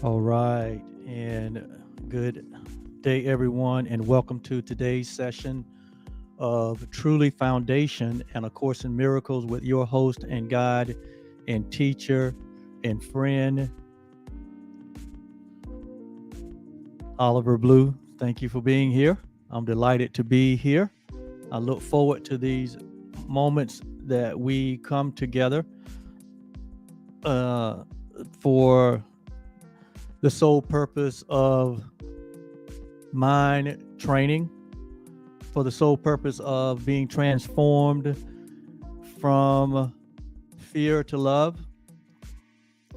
All right, and good day, everyone, and welcome to today's session of Truly Foundation and A Course in Miracles with your host and guide and teacher and friend, Oliver Blue. Thank you for being here. I'm delighted to be here. I look forward to these moments that we come together uh, for the sole purpose of mind training, for the sole purpose of being transformed from fear to love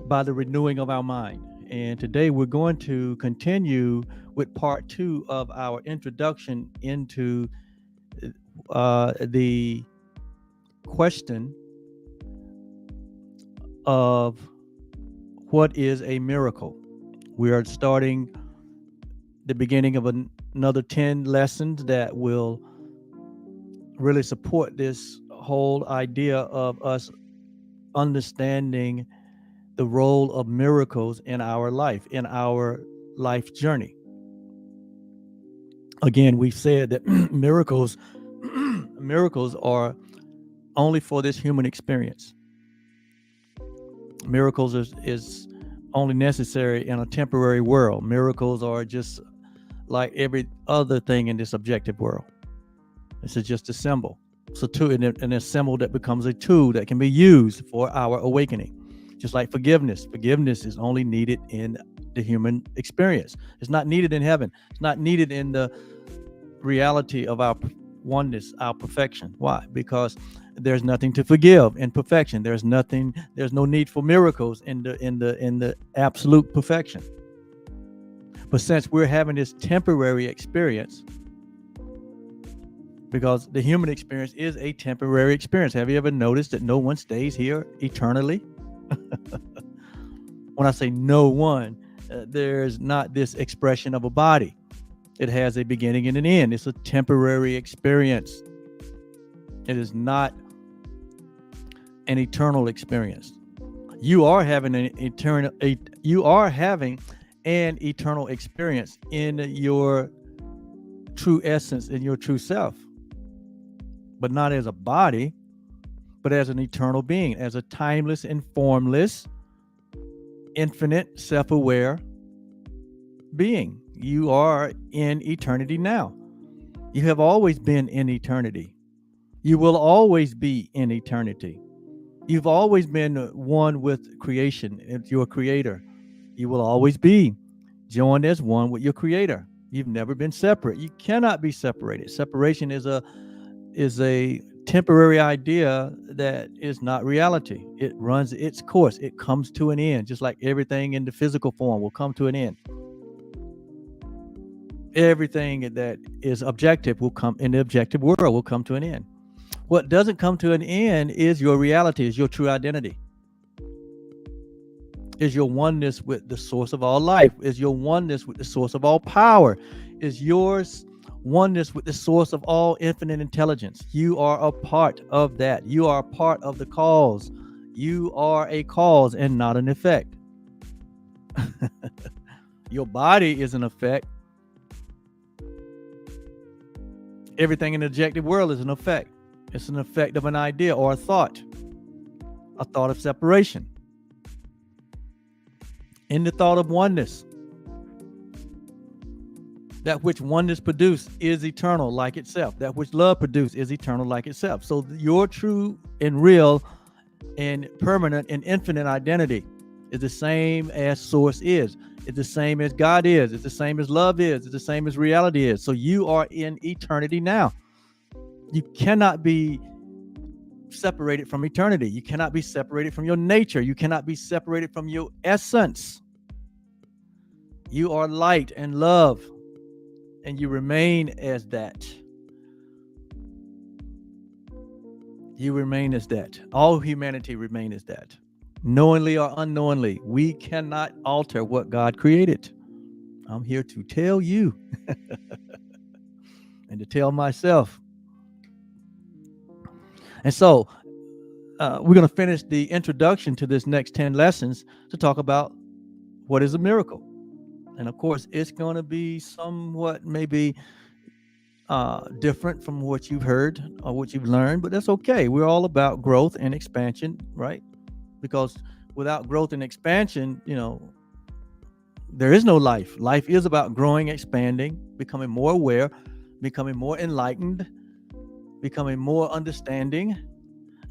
by the renewing of our mind. And today we're going to continue with part two of our introduction into the question of what is a miracle. We are starting the beginning of another 10 lessons that will really support this whole idea of us understanding the role of miracles in our life journey. Again, we've said that miracles are only for this human experience. Miracles is only necessary in a temporary world. Miracles are just like every other thing in this objective world. This is just a symbol. It's a tool, and a symbol that becomes a tool that can be used for our awakening. Just like forgiveness. Forgiveness is only needed in the human experience. It's not needed in heaven. It's not needed in the reality of our oneness, our perfection. Why? Because there's nothing to forgive in perfection. There's no need for miracles in the absolute perfection. But since we're having this temporary experience, because the human experience is a temporary experience. Have you ever noticed that no one stays here eternally? When I say no one, there's not this expression of a body. It has a beginning and an end. It's a temporary experience. It is not an eternal experience. You are having an eternal experience in your true essence, in your true self, but not as a body, but as an eternal being, as a timeless and formless, infinite, self-aware being. You are in eternity now. You have always been in eternity. You will always be in eternity. You've always been one with creation, your creator. You will always be joined as one with your creator. You've never been separate. You cannot be separated. Separation is a temporary idea that is not reality. It runs its course. It comes to an end, just like everything in the physical form will come to an end. Everything that is objective will come in the objective world will come to an end. What doesn't come to an end is your reality, is your true identity, is your oneness with the source of all life, is your oneness with the source of all power, is yours oneness with the source of all infinite intelligence. You are a part of that. You are a part of the cause. You are a cause and not an effect. Your body is an effect. Everything in the objective world is an effect. It's an effect of an idea or a thought of separation. In the thought of oneness, that which oneness produced is eternal like itself. That which love produced is eternal like itself. So your true and real and permanent and infinite identity is the same as source is. It's the same as God is. It's the same as love is. It's the same as reality is. So you are in eternity now. You cannot be separated from eternity. You cannot be separated from your nature. You cannot be separated from your essence. You are light and love, and you remain as that. You remain as that. All humanity remain as that. Knowingly or unknowingly, we cannot alter what God created. I'm here to tell you and to tell myself. And so we're going to finish the introduction to this next 10 lessons to talk about what is a miracle? And of course, it's going to be somewhat maybe different from what you've heard or what you've learned, but that's okay. We're all about growth and expansion, right? Because without growth and expansion, there is no life. Life is about growing, expanding, becoming more aware, becoming more enlightened, becoming more understanding.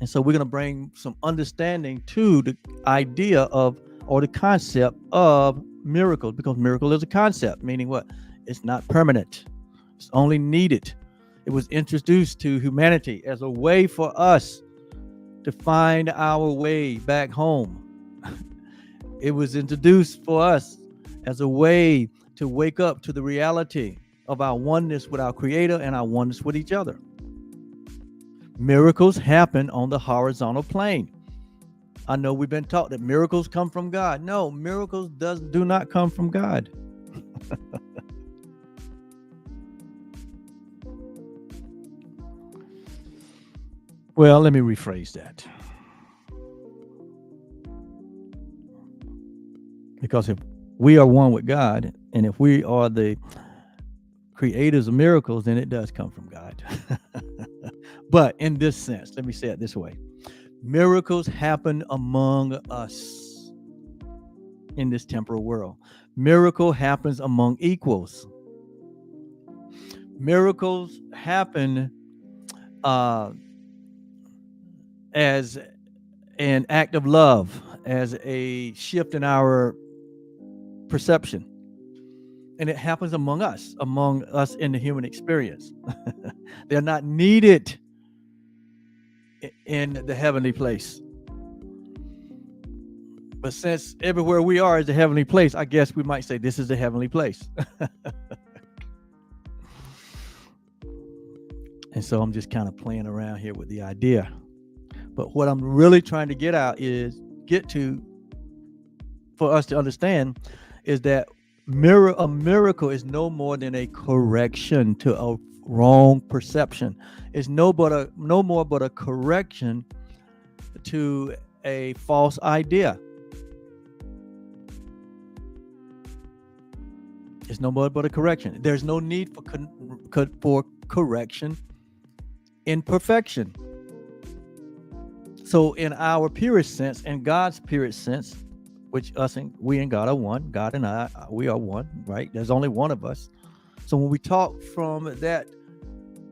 And so we're going to bring some understanding to the idea of, or the concept of miracles, because miracle is a concept, meaning what? It's not permanent. It's only needed. It was introduced to humanity as a way for us to find our way back home. It was introduced for us as a way to wake up to the reality of our oneness with our Creator and our oneness with each other. Miracles happen on the horizontal plane. I know we've been taught that miracles come from God. No, miracles do not come from God. Well, let me rephrase that. Because if we are one with God, and if we are the creators of miracles, then it does come from God. But in this sense, let me say it this way. Miracles happen among us in this temporal world. Miracle happens among equals. Miracles happen as an act of love, as a shift in our perception. And it happens among us in the human experience. They're not needed in the heavenly place. But since everywhere we are is a heavenly place, I guess we might say this is a heavenly place. And so I'm just kind of playing around here with the idea. But what I'm really trying to get to for us to understand is that a miracle is no more than a correction to a wrong perception. It's no more but a correction to a false idea. It's no more but a correction. There's no need for correction in perfection. So in our purest sense, in God's purest sense, which we and God are one, God and I, we are one, right? There's only one of us. So when we talk from that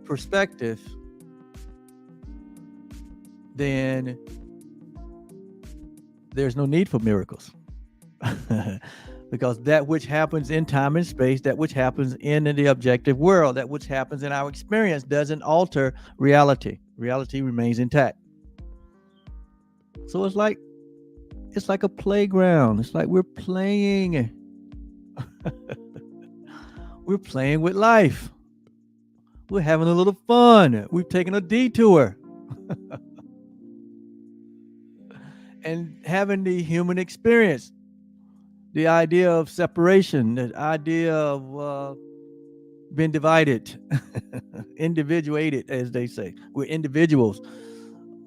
perspective, then there's no need for miracles. Because that which happens in time and space, that which happens in the objective world, that which happens in our experience doesn't alter reality. Reality remains intact. So it's like a playground. It's like we're playing. We're playing with life. We're having a little fun. We've taken a detour. And having the human experience, the idea of separation, the idea of being divided, individuated, as they say. We're individuals.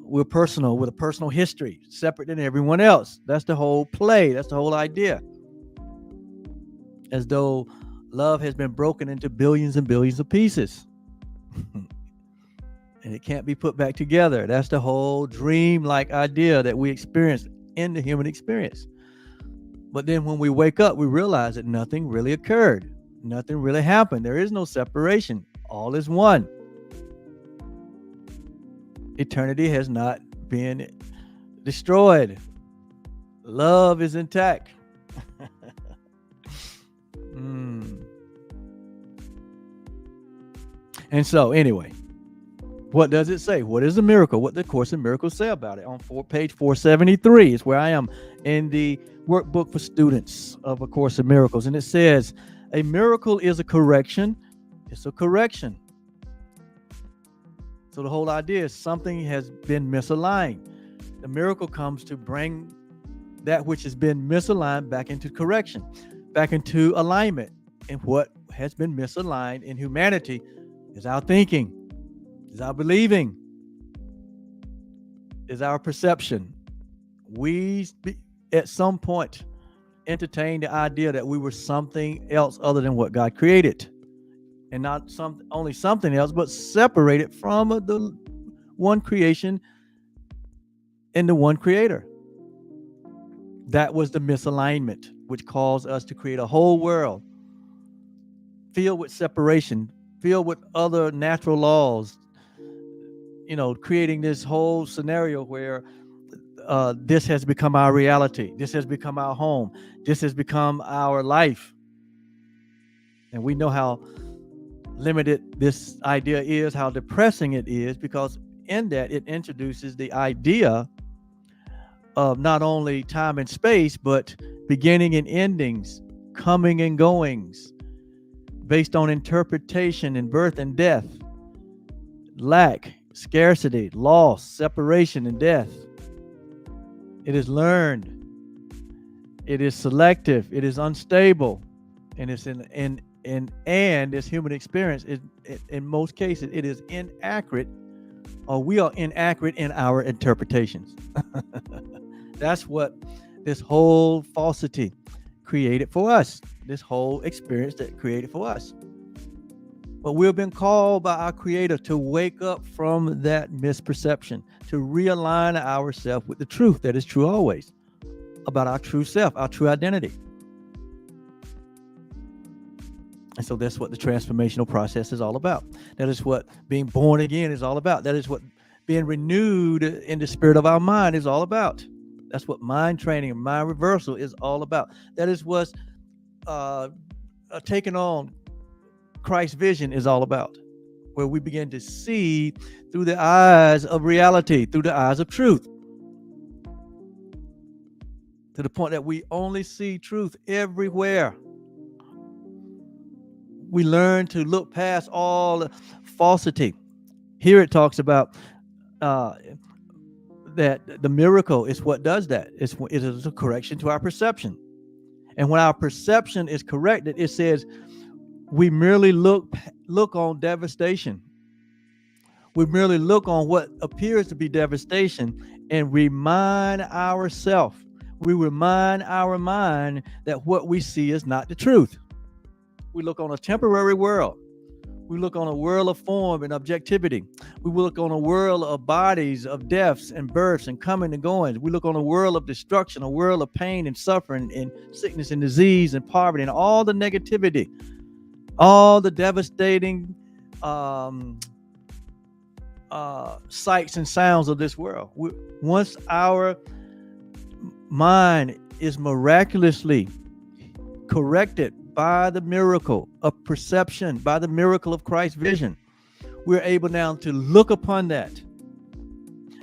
We're personal with a personal history, separate than everyone else. That's the whole play. That's the whole idea. As though love has been broken into billions and billions of pieces. And it can't be put back together. That's the whole dream-like idea that we experience in the human experience. But then when we wake up, we realize that nothing really occurred. Nothing really happened. There is no separation. All is one. Eternity has not been destroyed. Love is intact. And so anyway, what does it say? What is a miracle? What did the Course in Miracles say about it? On page 473 is where I am in the workbook for students of A Course in Miracles. And it says, a miracle is a correction. It's a correction. So the whole idea is something has been misaligned. The miracle comes to bring that which has been misaligned back into correction, back into alignment. And what has been misaligned in humanity is our thinking, is our believing, is our perception. We, at some point, entertain the idea that we were something else other than what God created, and not only something else, but separated from the one creation and the one creator. That was the misalignment, which caused us to create a whole world filled with separation, filled with other natural laws, creating this whole scenario where this has become our reality. This has become our home. This has become our life. And we know how limited this idea is, how depressing it is, because in that it introduces the idea of not only time and space, but beginning and endings, coming and goings, based on interpretation and birth and death, lack, scarcity, loss, separation, and death. It is learned. It is selective. It is unstable, and it's and this human experience is, in most cases, it is inaccurate, or we are inaccurate in our interpretations. That's what this whole falsity created for us. This whole experience that created for us. But we've been called by our Creator to wake up from that misperception, to realign ourselves with the truth that is true always, about our true self, our true identity. And so that's what the transformational process is all about. That is what being born again is all about. That is what being renewed in the spirit of our mind is all about. That's what mind training and mind reversal is all about. That is what taking on Christ's vision is all about, where we begin to see through the eyes of reality, through the eyes of truth, to the point that we only see truth everywhere. We learn to look past all falsity. Here it talks about that the miracle is what does that. It is a correction to our perception. And when our perception is corrected, it says we merely look on devastation. We merely look on what appears to be devastation and remind ourselves, we remind our mind that what we see is not the truth. We look on a temporary world. We look on a world of form and objectivity. We look on a world of bodies, of deaths and births and coming and going. We look on a world of destruction, a world of pain and suffering and sickness and disease and poverty and all the negativity, all the devastating sights and sounds of this world. Once our mind is miraculously corrected by the miracle of perception, by the miracle of Christ's vision, we're able now to look upon that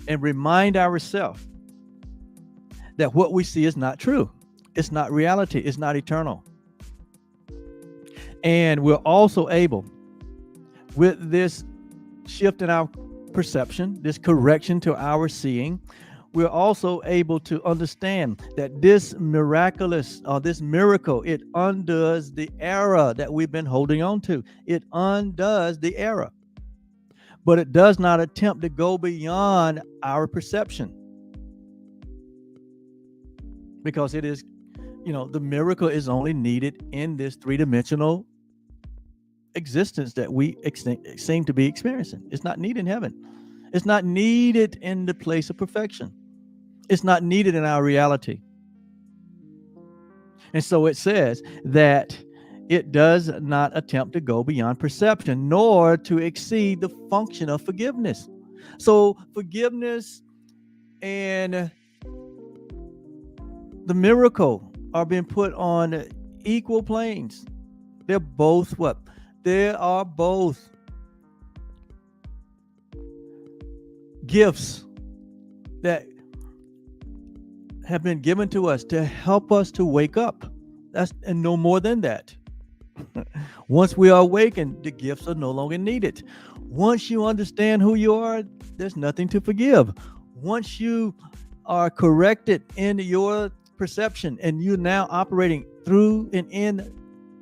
and remind ourselves that what we see is not true. It's not reality. It's not eternal. And we're also able, with this shift in our perception, this correction to our seeing, we're also able to understand that this miraculous, or this miracle, it undoes the error that we've been holding on to. It undoes the error, but it does not attempt to go beyond our perception, because it is, the miracle is only needed in this three-dimensional existence that we seem to be experiencing. It's not needed in heaven. It's not needed in the place of perfection. It's not needed in our reality. And so it says that it does not attempt to go beyond perception, nor to exceed the function of forgiveness. So forgiveness and the miracle are being put on equal planes. They're both what? They are both gifts that have been given to us to help us to wake up. And no more than that. Once we are awakened, the gifts are no longer needed. Once you understand who you are, there's nothing to forgive. Once you are corrected in your perception and you're now operating through and in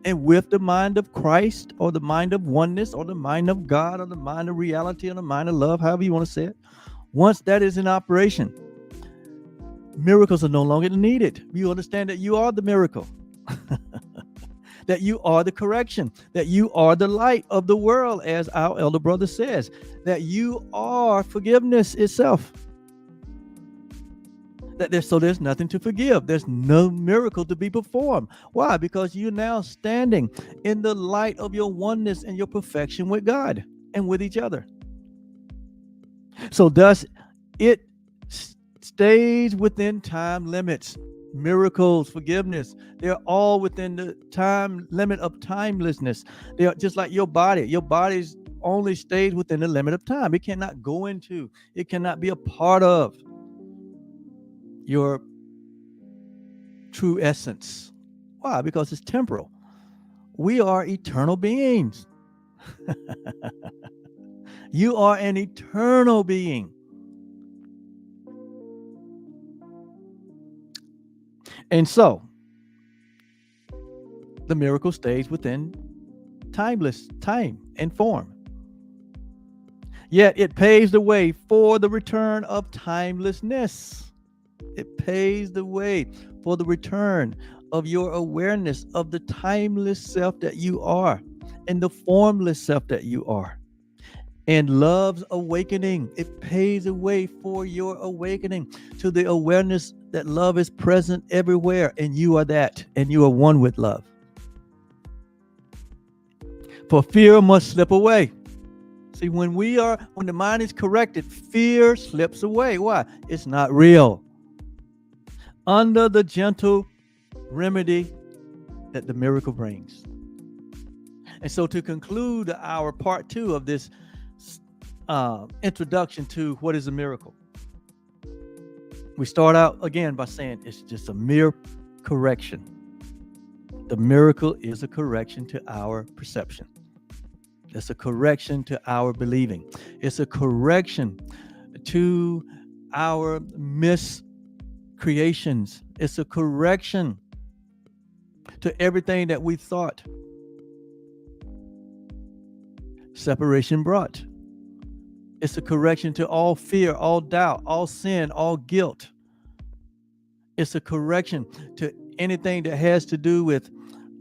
and with the mind of Christ, or the mind of oneness, or the mind of God, or the mind of reality, or the mind of love, however you want to say it. Once that is in operation, Miracles are no longer needed. You understand that you are the miracle, that you are the correction, that you are the light of the world, as our elder brother says, that you are forgiveness itself. There's nothing to forgive. There's no miracle to be performed. Why? Because you're now standing in the light of your oneness and your perfection with God and with each other. So thus, it stays within time limits. Miracles, forgiveness, they're all within the time limit of timelessness. They are just like your body. Your body's only stays within the limit of time. It cannot go into, it cannot be a part of your true essence. Why? Because it's temporal. We are eternal beings. You are an eternal being. And so, the miracle stays within timeless time and form. Yet it paves the way for the return of timelessness. It paves the way for the return of your awareness of the timeless self that you are and the formless self that you are. And love's awakening, it paves the way for your awakening to the awareness that love is present everywhere, and you are that, and you are one with love. For fear must slip away. See, when the mind is corrected, fear slips away. Why? It's not real. Under the gentle remedy that the miracle brings. And so to conclude our part 2 of this introduction to what is a miracle, we start out again by saying it's just a mere correction. The miracle is a correction to our perception. It's a correction to our believing. It's a correction to our miscreations. It's a correction to everything that we thought separation brought. It's a correction to all fear, all doubt, all sin, all guilt. It's a correction to anything that has to do with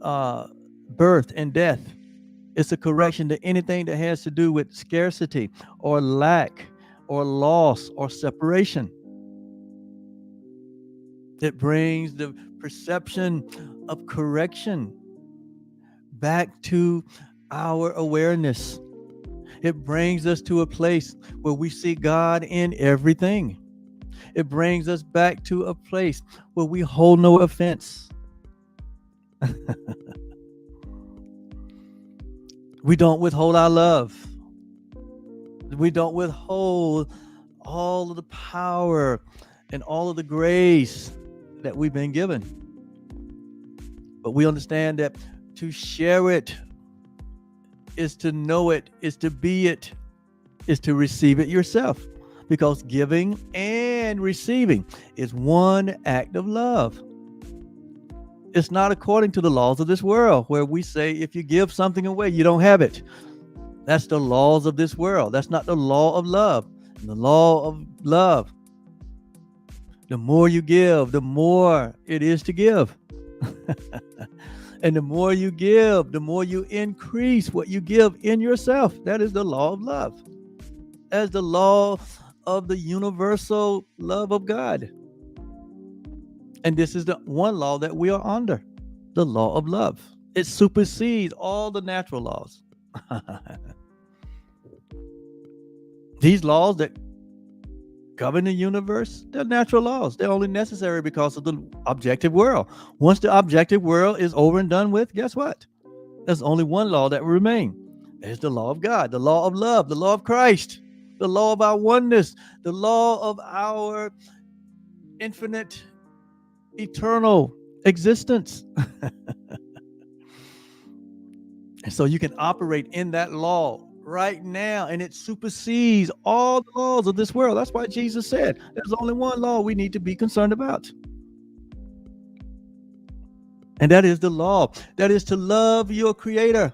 birth and death. It's a correction to anything that has to do with scarcity or lack or loss or separation. It brings the perception of correction back to our awareness. It brings us to a place where we see God in everything. It brings us back to a place where we hold no offense. We don't withhold our love. We don't withhold all of the power and all of the grace that we've been given. But we understand that to share it is to know it, is to be it, is to receive it yourself. Because giving and receiving is one act of love. It's not according to the laws of this world, where we say if you give something away, you don't have it. That's the laws of this world. That's not the law of love. The law of love, the more you give, the more it is to give. And the more you give, the more you increase what you give in yourself. That is the law of love. That is the law of the universal love of God. And this is the one law that we are under, the law of love. It supersedes all the natural laws. These laws that govern the universe, they're natural laws. They're only necessary because of the objective world. Once the objective world is over and done with, guess what? There's only one law that will remain. There's the law of God, the law of love, the law of Christ, the law of our oneness, the law of our infinite, eternal existence. And so you can operate in that law right now, and it supersedes all the laws of this world. That's why Jesus said there's only one law we need to be concerned about. And that is the law. That is to love your Creator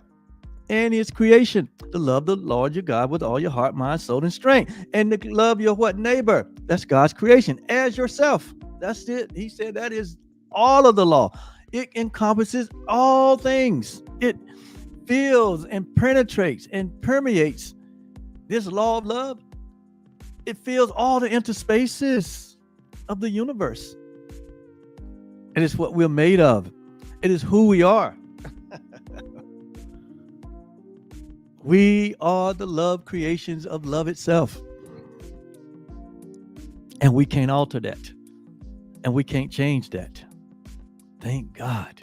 and His creation. To love the Lord your God with all your heart, mind, soul, and strength. And to love your what? Neighbor. That's God's creation as yourself. That's it. He said that is all of the law. It encompasses all things. It fills and penetrates and permeates this law of love. It fills all the interspaces of the universe. It is what we're made of. It is who we are. We are the love creations of love itself. And we can't alter that. And we can't change that. Thank God.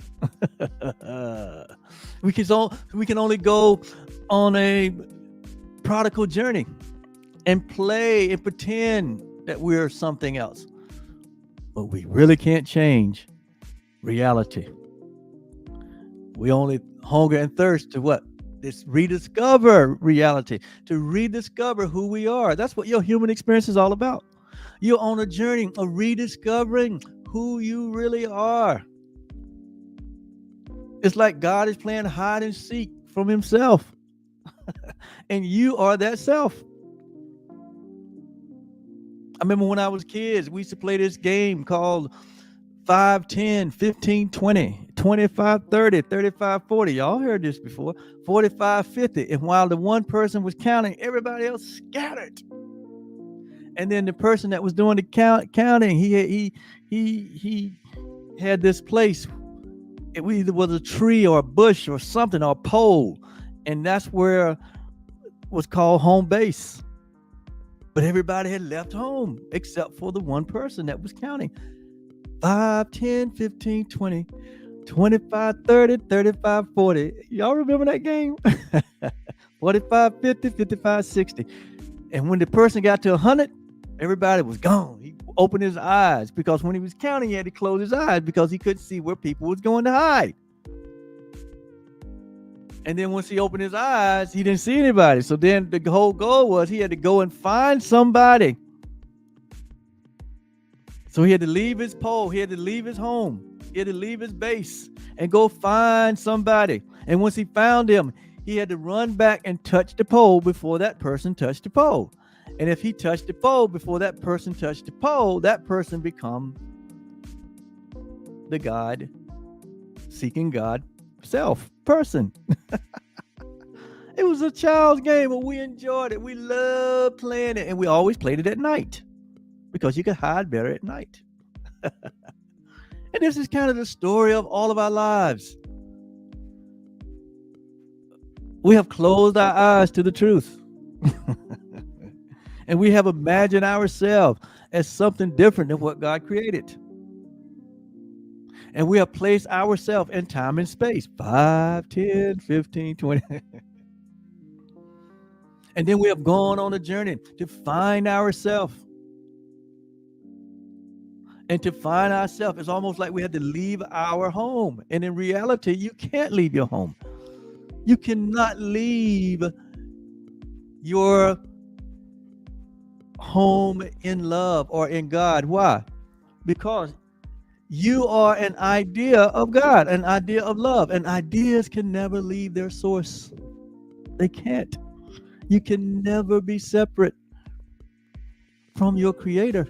We can only go on a prodigal journey and play and pretend that we're something else. But we really can't change reality. We only hunger and thirst to what? This rediscover reality, to rediscover who we are. That's what your human experience is all about. You're on a journey of rediscovering who you really are. It's like God is playing hide and seek from himself. And you are that self. I remember when I was kids, we used to play this game called 5, 10, 15, 20, 25, 30, 35, 40. Y'all heard this before. 45, 50. And while the one person was counting, everybody else scattered. And then the person that was doing the counting, he had this place. It either was a tree or a bush or something or a pole. And that's where it was called home base. But everybody had left home except for the one person that was counting. 5, 10, 15, 20, 25, 30, 35, 40. Y'all remember that game? 45, 50, 55, 60. And when the person got to 100, everybody was gone. He opened his eyes because when he was counting, he had to close his eyes because he couldn't see where people was going to hide. And then once he opened his eyes, he didn't see anybody. So then the whole goal was he had to go and find somebody. So he had to leave his pole. He had to leave his home. He had to leave his base and go find somebody. And once he found him, he had to run back and touch the pole before that person touched the pole. And if he touched the pole before that person touched the pole, that person become the God, seeking God self person. It was a child's game, but we enjoyed it. We loved playing it. And we always played it at night because you could hide better at night. And this is kind of the story of all of our lives. We have closed our eyes to the truth. And we have imagined ourselves as something different than what God created. And we have placed ourselves in time and space. 5, 10, 15, 20. And then we have gone on a journey to find ourselves. And to find ourselves, it's almost like we had to leave our home. And in reality, you can't leave your home. You cannot leave your home in love or in God. Why? Because you are an idea of God, an idea of love, and ideas can never leave their source. They can't. You can never be separate from your creator.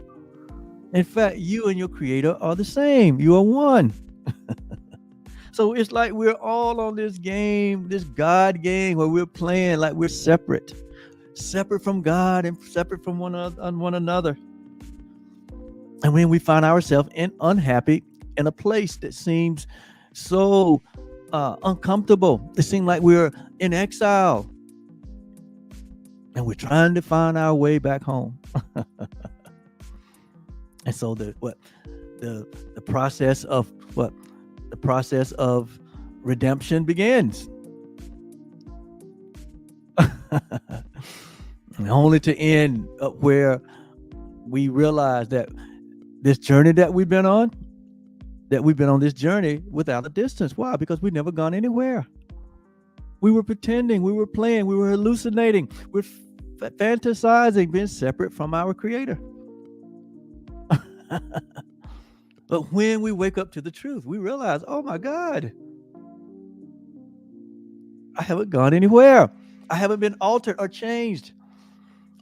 In fact, you and your creator are the same. You are one. So it's like we're all on this game, this God game, where we're playing like we're separate from God and separate from one another. And when we find ourselves unhappy in a place that seems so uncomfortable, it seems like we're in exile, and we're trying to find our way back home. And so the process of redemption begins. And only to end up where we realize that this journey that we've been on this journey without a distance. Why? Because we've never gone anywhere. We were pretending, we were playing, we were hallucinating, we're fantasizing being separate from our creator. But when we wake up to the truth, we realize, oh my God, I haven't gone anywhere. I haven't been altered or changed.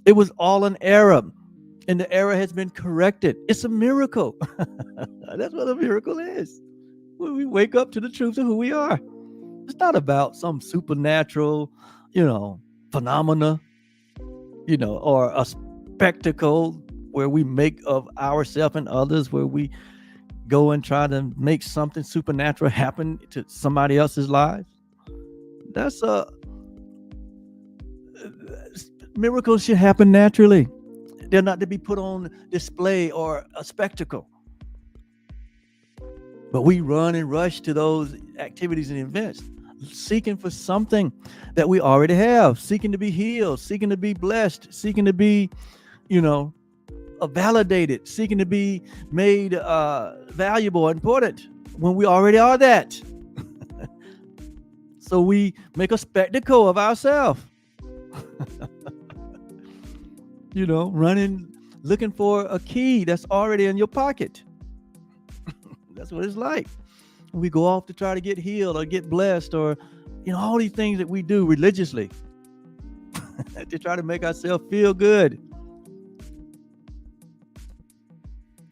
It was all an error. and the error has been corrected. It's a miracle. That's what a miracle is. When we wake up to the truth of who we are. It's not about some supernatural, phenomena, or a spectacle where we make of ourselves and others, where we go and try to make something supernatural happen to somebody else's lives. That's miracles should happen naturally. They're not to be put on display or a spectacle. But we run and rush to those activities and events, seeking for something that we already have, seeking to be healed, seeking to be blessed, seeking to be, validated, seeking to be made valuable, important, when we already are that. So we make a spectacle of ourselves. Running, looking for a key that's already in your pocket. That's what it's like. We go off to try to get healed or get blessed, or all these things that we do religiously to try to make ourselves feel good.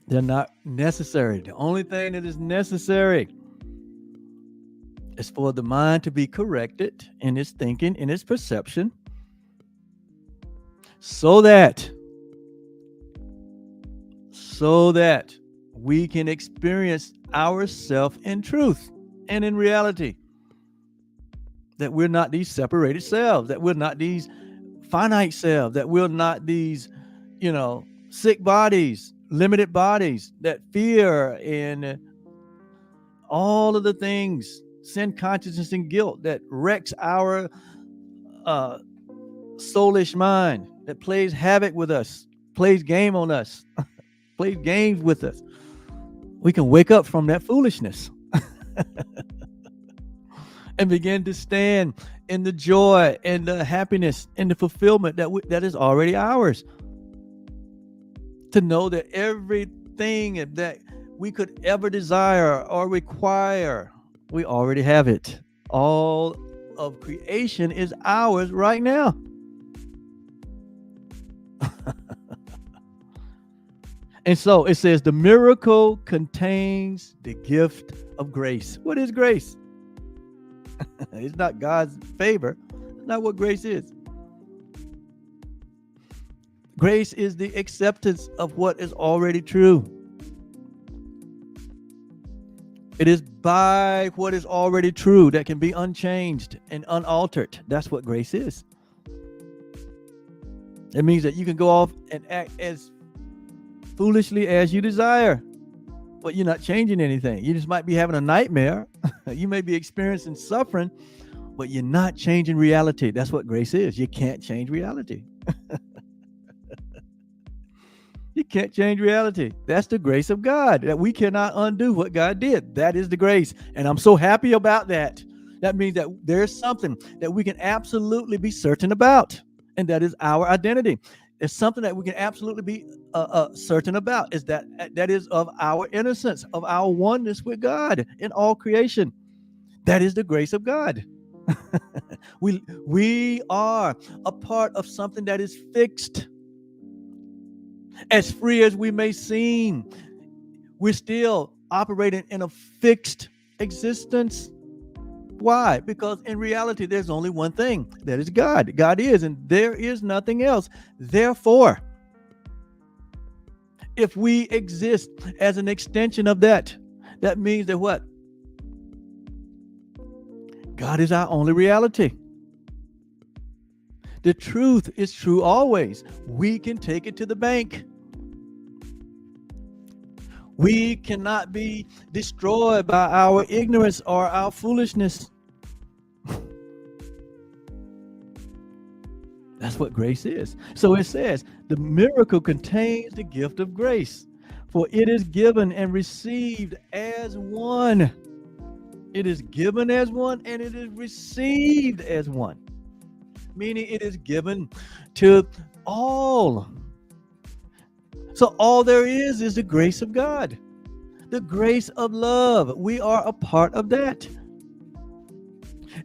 They're not necessary. The only thing that is necessary is for the mind to be corrected in its thinking, in its perception, so that we can experience ourselves in truth and in reality. That we're not these separated selves, that we're not these finite selves, that we're not these, sick bodies, limited bodies, that fear and all of the things, sin, consciousness, and guilt that wrecks our soulish mind, that plays havoc with us, plays game on us, plays games with us. We can wake up from that foolishness and begin to stand in the joy and the happiness and the fulfillment that is already ours. To know that everything that we could ever desire or require, we already have it. All of creation is ours right now. And so it says the miracle contains the gift of grace. What is grace? It's not God's favor. It's not what grace is. Grace is the acceptance of what is already true. It is by what is already true that can be unchanged and unaltered. That's what grace is. It means that you can go off and act as foolishly as you desire, but you're not changing anything. You just might be having a nightmare. You may be experiencing suffering, but you're not changing reality. That's what grace is. You can't change reality. You can't change reality. That's the grace of God, that we cannot undo what God did. That is the grace. And I'm so happy about that. That means that there's something that we can absolutely be certain about, and that is our identity. It's something that we can absolutely be certain about, is that is of our innocence, of our oneness with God in all creation. That is the grace of God. We are a part of something that is fixed. As free as we may seem, we're still operating in a fixed existence. Why? Because in reality, there's only one thing. That is God. God is, and there is nothing else. Therefore, if we exist as an extension of that, that means that what? God is our only reality. The truth is true always. We can take it to the bank. We cannot be destroyed by our ignorance or our foolishness. That's what grace is. So it says, the miracle contains the gift of grace, for it is given and received as one. It is given as one, and it is received as one. Meaning it is given to all. So all there is the grace of God, the grace of love. We are a part of that.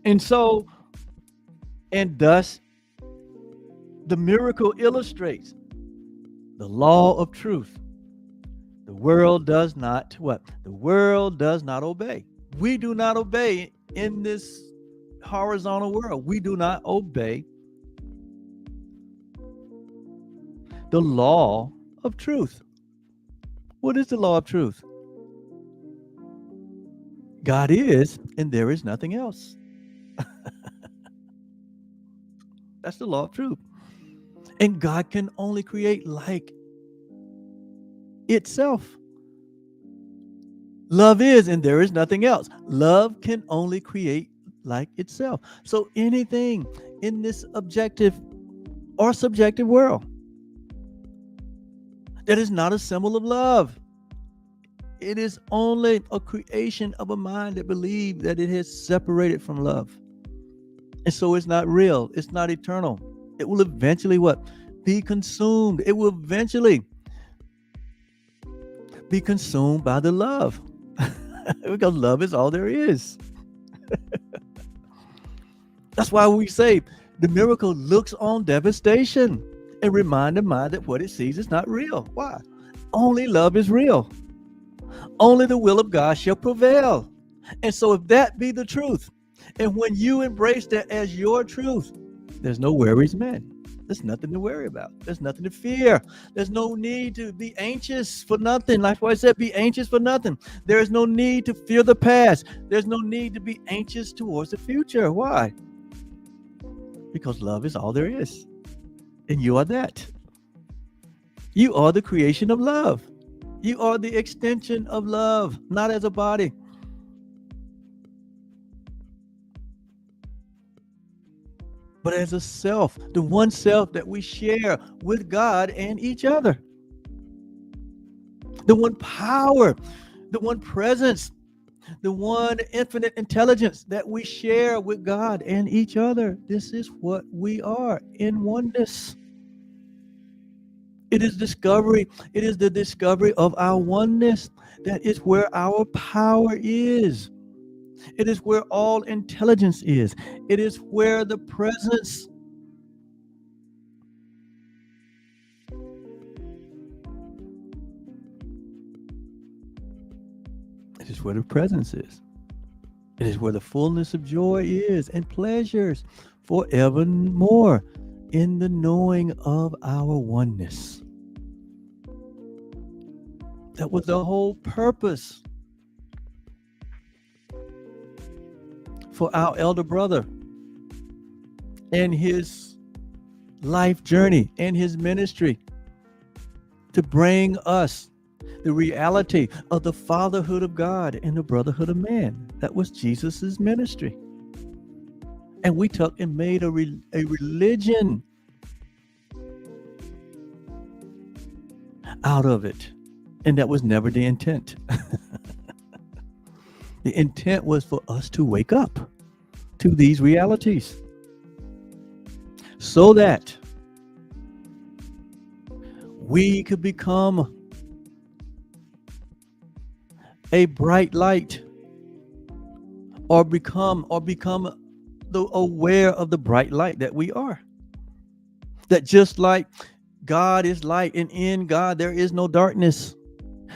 And so, and thus, the miracle illustrates The law of truth. The world does not what? The world does not obey. We do not obey in this horizontal world. We do not obey the law of truth. What is the law of truth? God is, and there is nothing else. That's the law of truth. And God can only create like itself. Love is, and there is nothing else. Love can only create like itself. So anything in this objective or subjective world that is not a symbol of love, it is only a creation of a mind that believes that it has separated from love. And so it's not real. It's not eternal. It will eventually what? Be consumed. It will eventually be consumed by the love. Because love is all there is. That's why we say the miracle looks on devastation and remind the mind that what it sees is not real. Why? Only love is real. Only the will of God shall prevail. And so if that be the truth, and when you embrace that as your truth, there's no worries, man. There's nothing to worry about. There's nothing to fear. There's no need to be anxious for nothing. Like what I said, be anxious for nothing. There is no need to fear the past. There's no need to be anxious towards the future. Why? Because love is all there is. And you are that. You are the creation of love. You are the extension of love, not as a body. But as a self, the one self that we share with God and each other. The one power, the one presence, the one infinite intelligence that we share with God and each other. This is what we are in oneness. It is discovery. It is the discovery of our oneness. That is where our power is. It is where all intelligence is. It is where the presence It is where the presence is. It is where the fullness of joy is and pleasures forevermore in the knowing of our oneness. That was the whole purpose for our elder brother and his life journey and his ministry, to bring us the reality of the fatherhood of God and the brotherhood of man. That was Jesus's ministry. And we took and made a religion out of it. And that was never the intent. The intent was for us to wake up to these realities so that we could become a bright light, or become the aware of the bright light that we are. That just like God is light, and in God there is no darkness,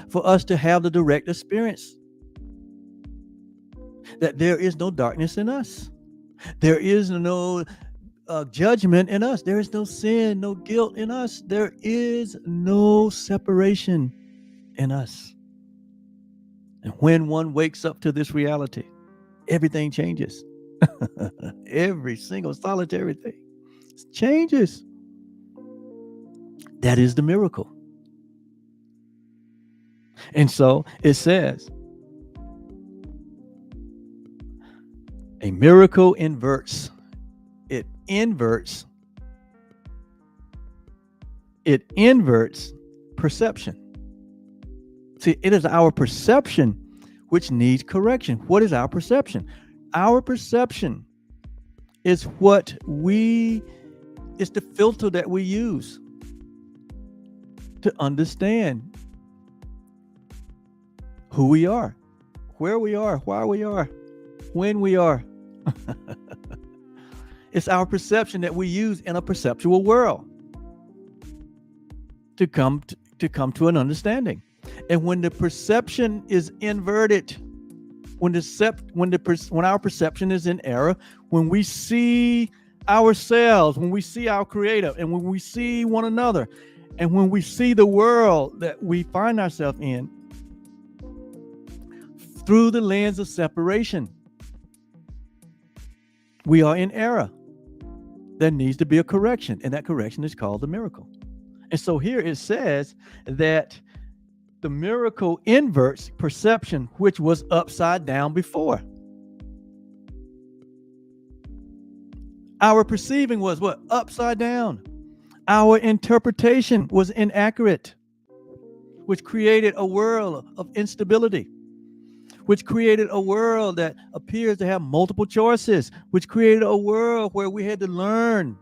for us to have the direct experience that there is no darkness in us. There is no judgment in us. There is no sin, no guilt in us. There is no separation in us. And when one wakes up to this reality, everything changes. Every single solitary thing changes. That is the miracle. And so it says, a miracle inverts. It inverts perception. See, it is our perception which needs correction. What is our perception? Our perception is it's the filter that we use to understand who we are, where we are, why we are, when we are. It's our perception that we use in a perceptual world. to come to an understanding. And when the perception is inverted, when our perception is in error, when we see ourselves, when we see our creator, and when we see one another, and when we see the world that we find ourselves in through the lens of separation, we are in error. There needs to be a correction, and that correction is called the miracle. And so here it says that the miracle inverts perception, which was upside down before. Our perceiving was what? Upside down. Our interpretation was inaccurate, which created a world of instability, which created a world that appears to have multiple choices, which created a world where we had to learn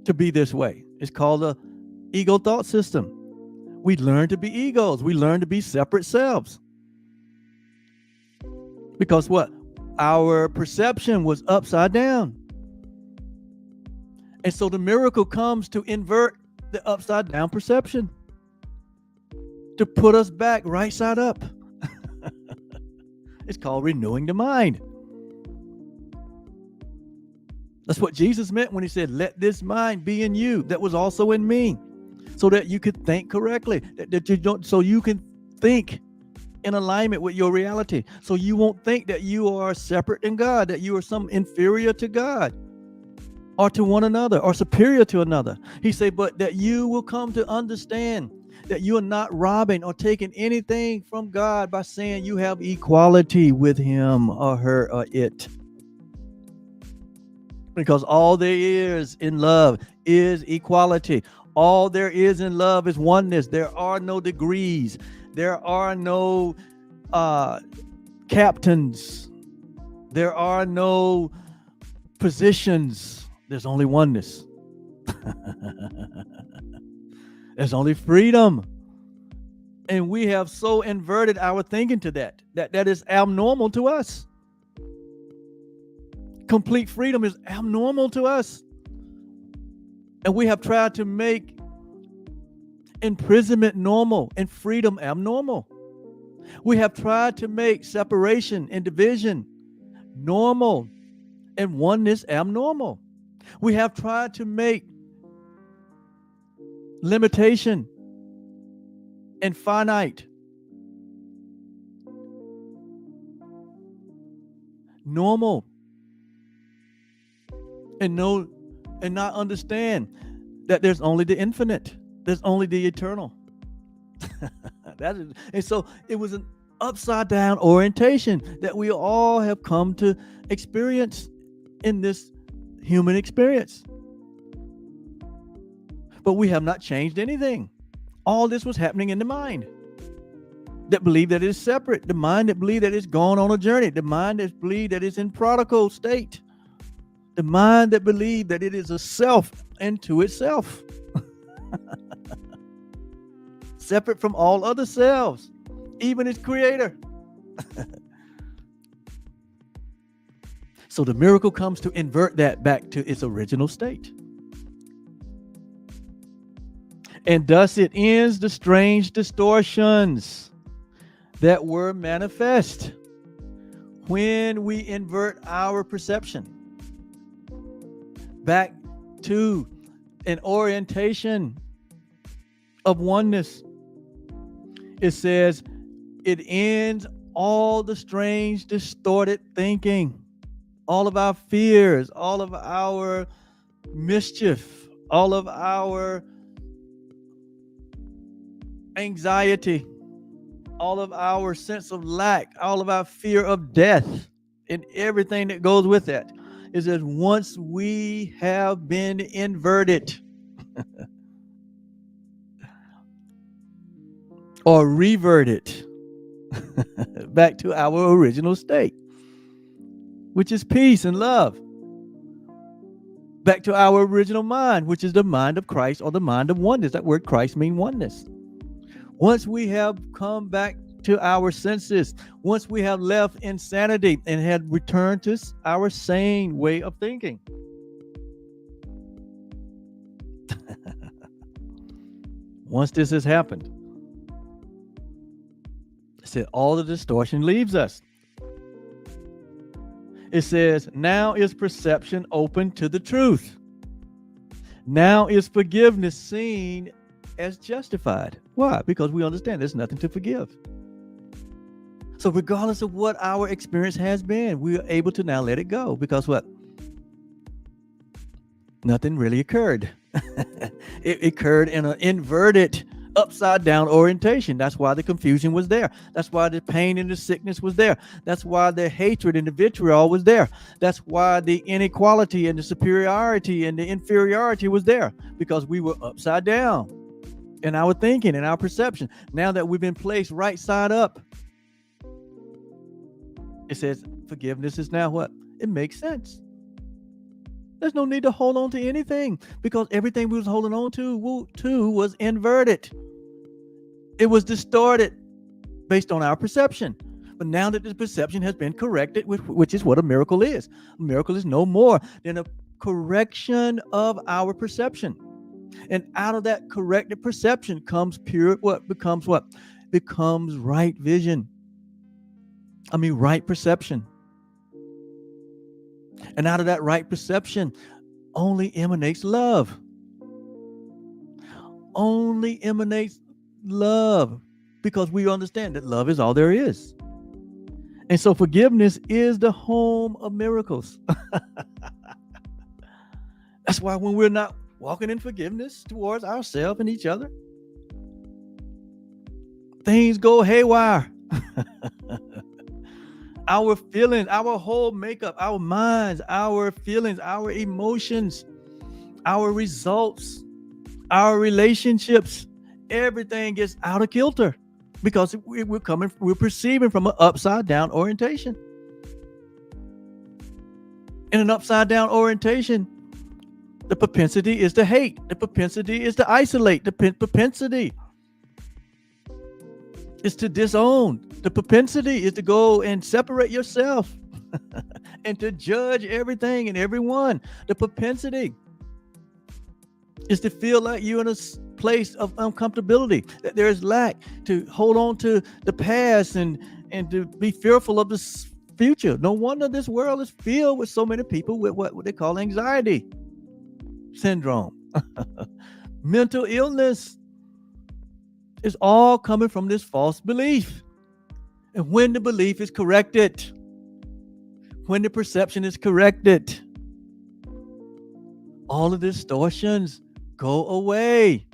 to be this way. It's called the ego thought system. We learn to be egos. We learn to be separate selves. Because what? Our perception was upside down. And so the miracle comes to invert the upside down perception, to put us back right side up. It's called renewing the mind. That's what Jesus meant when he said, let this mind be in you that was also in me, so that you could think correctly, that you don't, so you can think in alignment with your reality. So you won't think that you are separate in God, that you are some inferior to God or to one another or superior to another. He said, but that you will come to understand that you are not robbing or taking anything from God by saying you have equality with him or her or it. Because all there is in love is equality. All there is in love is oneness. There are no degrees. There are no captains. There are no positions. There's only oneness. There's only freedom. And we have so inverted our thinking to that is abnormal to us. Complete freedom is abnormal to us. And we have tried to make imprisonment normal and freedom abnormal. We have tried to make separation and division normal and oneness abnormal. We have tried to make limitation and finite normal, and not understand that there's only the infinite, there's only the eternal. And so it was an upside down orientation that we all have come to experience in this human experience. But we have not changed anything. All this was happening in the mind that believed that it is separate, the mind that believed that it's gone on a journey, the mind that believed that it's in prodigal state, the mind that believed that it is a self unto itself, separate from all other selves, even its creator. So the miracle comes to invert that back to its original state. And thus it ends the strange distortions that were manifest when we invert our perception back to an orientation of oneness. It says it ends all the strange distorted thinking, all of our fears, all of our mischief, all of our anxiety, all of our sense of lack, all of our fear of death, and everything that goes with it, is that once we have been inverted or reverted back to our original state, which is peace and love, back to our original mind, which is the mind of Christ or the mind of oneness. That word Christ means oneness. Once we have come back to our senses, once we have left insanity and had returned to our sane way of thinking, once this has happened, it said all the distortion leaves us. It says, now is perception open to the truth. Now is forgiveness seen as justified. Why? Because we understand there's nothing to forgive. So regardless of what our experience has been, we are able to now let it go. Because what? Nothing really occurred. It occurred in an inverted, upside down orientation. That's why the confusion was there. That's why the pain and the sickness was there. That's why the hatred and the vitriol was there. That's why the inequality and the superiority and the inferiority was there, because we were upside down in our thinking and our perception. Now that we've been placed right side up, it says forgiveness is now what? It makes sense. There's no need to hold on to anything, because everything we was holding on to was inverted. It was distorted based on our perception. But now that the perception has been corrected, which is what a miracle is. A miracle is no more than a correction of our perception. And out of that corrected perception comes what? Becomes right vision. Right perception. And out of that right perception only emanates love. Only emanates love, because we understand that love is all there is. And so forgiveness is the home of miracles. That's why when we're not walking in forgiveness towards ourselves and each other, things go haywire. Our feelings, our whole makeup, our minds, our feelings, our emotions, our results, our relationships, everything gets out of kilter, because we're perceiving from an upside down orientation. In an upside down orientation, the propensity is to hate, the propensity is to isolate, the propensity is to disown. The propensity is to go and separate yourself and to judge everything and everyone. The propensity is to feel like you're in a place of uncomfortability, that there is lack, to hold on to the past and to be fearful of the future. No wonder this world is filled with so many people with what they call anxiety syndrome. Mental illness is all coming from this false belief. And when the belief is corrected, when the perception is corrected, all the distortions go away.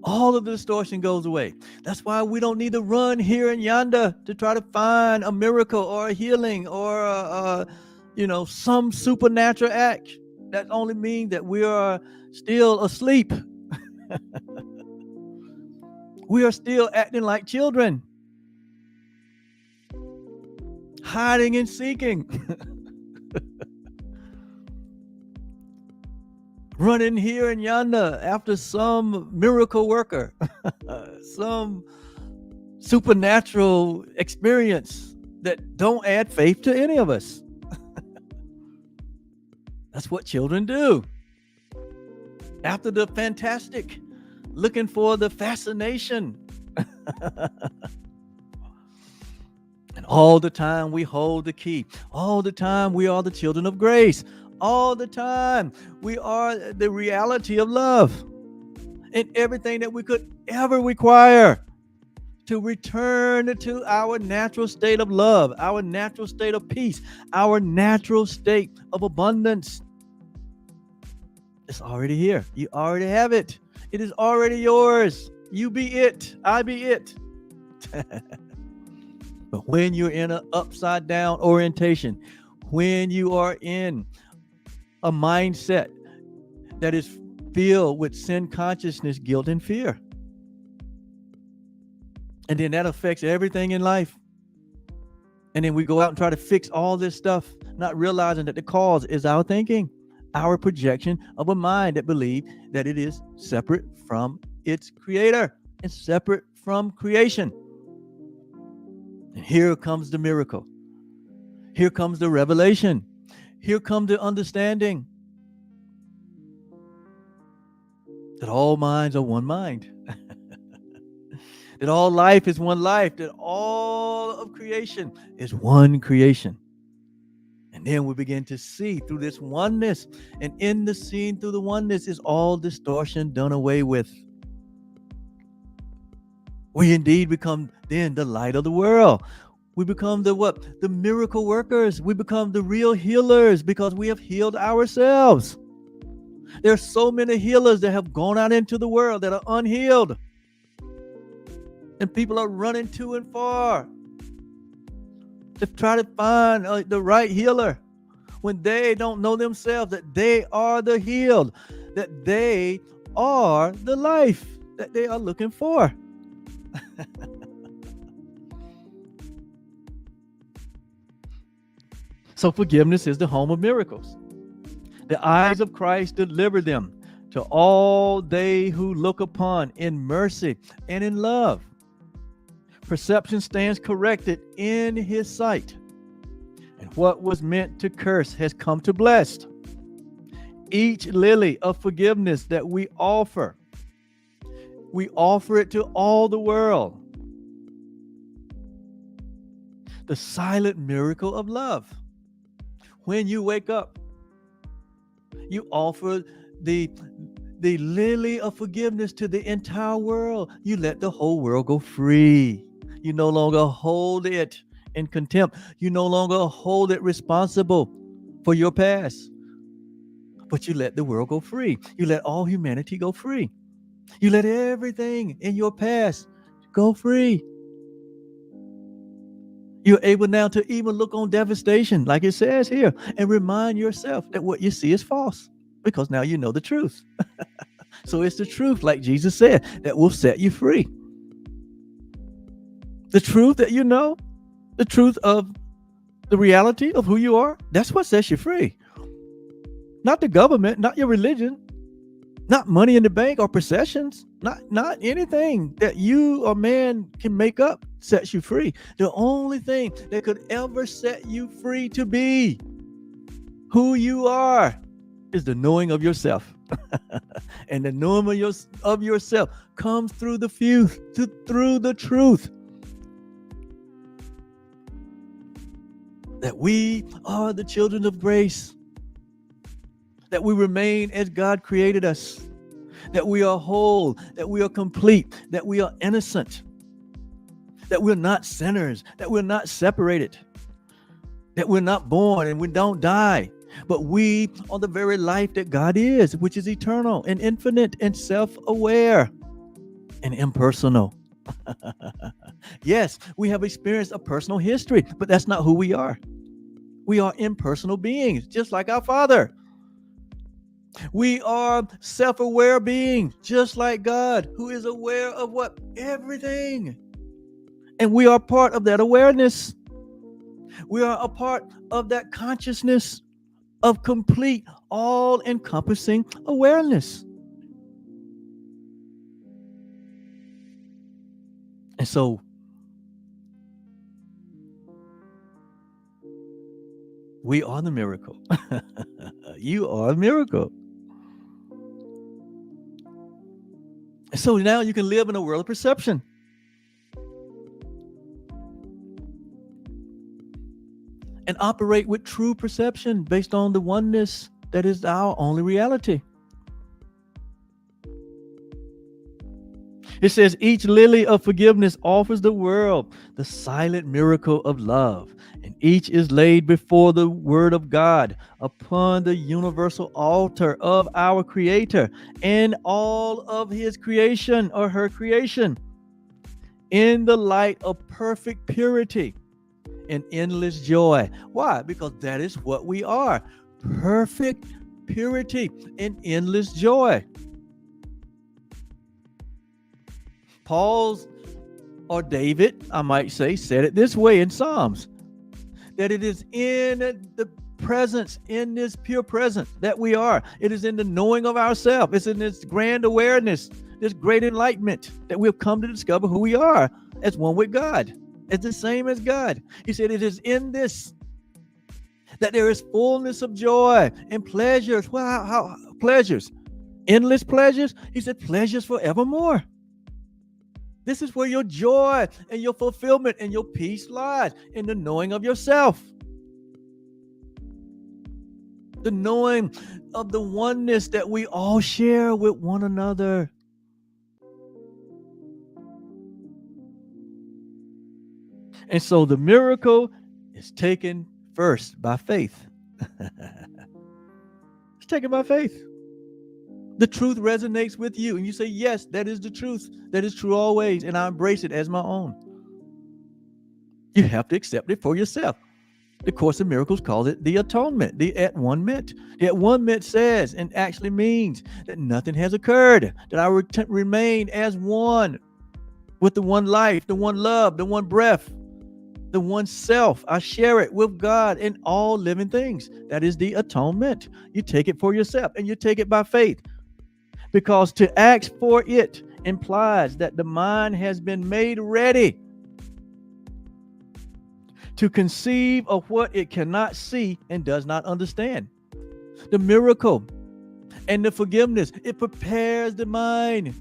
All of the distortion goes away. That's why we don't need to run here and yonder to try to find a miracle or a healing or some supernatural act. That only means that we are still asleep. We are still acting like children, hiding and seeking, running here and yonder after some miracle worker, some supernatural experience that don't add faith to any of us. That's what children do. After the fantastic, looking for the fascination. And all the time we hold the key. All the time we are the children of grace. All the time we are the reality of love. And everything that we could ever require to return to our natural state of love, our natural state of peace, our natural state of abundance. It's already here. You already have it. It is already yours. You be it. I be it. But when you're in an upside down orientation, when you are in a mindset that is filled with sin consciousness, guilt, and fear, and then that affects everything in life. And then we go out and try to fix all this stuff, not realizing that the cause is our thinking, our projection of a mind that believes that it is separate from its creator and separate from creation. And here comes the miracle. Here comes the revelation. Here comes the understanding. that all minds are one mind, that all life is one life, that all of creation is one creation. And then we begin to see through this oneness, and in the seeing through the oneness is all distortion done away with. We indeed become then the light of the world. We become the what? The miracle workers. We become the real healers because we have healed ourselves. There are so many healers that have gone out into the world that are unhealed. And people are running to and far to try to find the right healer when they don't know themselves that they are the healed, that they are the life that they are looking for. So forgiveness is the home of miracles. The eyes of Christ deliver them to all they who look upon in mercy and in love. Perception stands corrected in his sight, and what was meant to curse has come to bless. Each lily of forgiveness that we offer it to all the world. The silent miracle of love. When you wake up, you offer the lily of forgiveness to the entire world. You let the whole world go free. You no longer hold it in contempt. You no longer hold it responsible for your past. But you let the world go free. You let all humanity go free. You let everything in your past go free. You're able now to even look on devastation, like it says here, and remind yourself that what you see is false, because now you know the truth. So it's the truth, like Jesus said, that will set you free. The truth that you know, the truth of the reality of who you are, that's what sets you free. Not the government, not your religion, not money in the bank or possessions, not anything that you or man can make up sets you free. The only thing that could ever set you free to be who you are is the knowing of yourself. And the knowing of yourself comes through through the truth that we are the children of grace, that we remain as God created us, that we are whole, that we are complete, that we are innocent, that we're not sinners, that we're not separated, that we're not born and we don't die, but we are the very life that God is, which is eternal and infinite and self-aware and impersonal. Yes, we have experienced a personal history, but that's not who we are. We are impersonal beings, just like our Father. We are self-aware beings, just like God, who is aware of what? Everything. And we are part of that awareness. We are a part of that consciousness of complete, all-encompassing awareness. And so we are the miracle. You are a miracle. And so now you can live in a world of perception. And operate with true perception based on the oneness that is our only reality. It says each lily of forgiveness offers the world the silent miracle of love, and each is laid before the word of God upon the universal altar of our Creator and all of his creation or her creation in the light of perfect purity and endless joy. Why? Because that is what we are. Perfect purity and endless joy. Paul's, or David, I might say, said it this way in Psalms, that it is in the presence, in this pure presence that we are. It is in the knowing of ourselves. It's in this grand awareness, this great enlightenment that we've come to discover who we are as one with God. It's the same as God. He said it is in this that there is fullness of joy and pleasures. Well, how pleasures? Endless pleasures? He said, pleasures forevermore. This is where your joy and your fulfillment and your peace lies, in the knowing of yourself. The knowing of the oneness that we all share with one another. And so the miracle is taken first by faith. It's taken by faith. The truth resonates with you, and you say, yes, that is the truth. That is true always, and I embrace it as my own. You have to accept it for yourself. The Course in Miracles calls it the atonement, the at one ment. The at one ment says and actually means that nothing has occurred, that I remain as one with the one life, the one love, the one breath, the one self. I share it with God and all living things. That is the atonement. You take it for yourself, and you take it by faith, because to ask for it implies that the mind has been made ready to conceive of what it cannot see and does not understand. The miracle and the forgiveness, it prepares the mind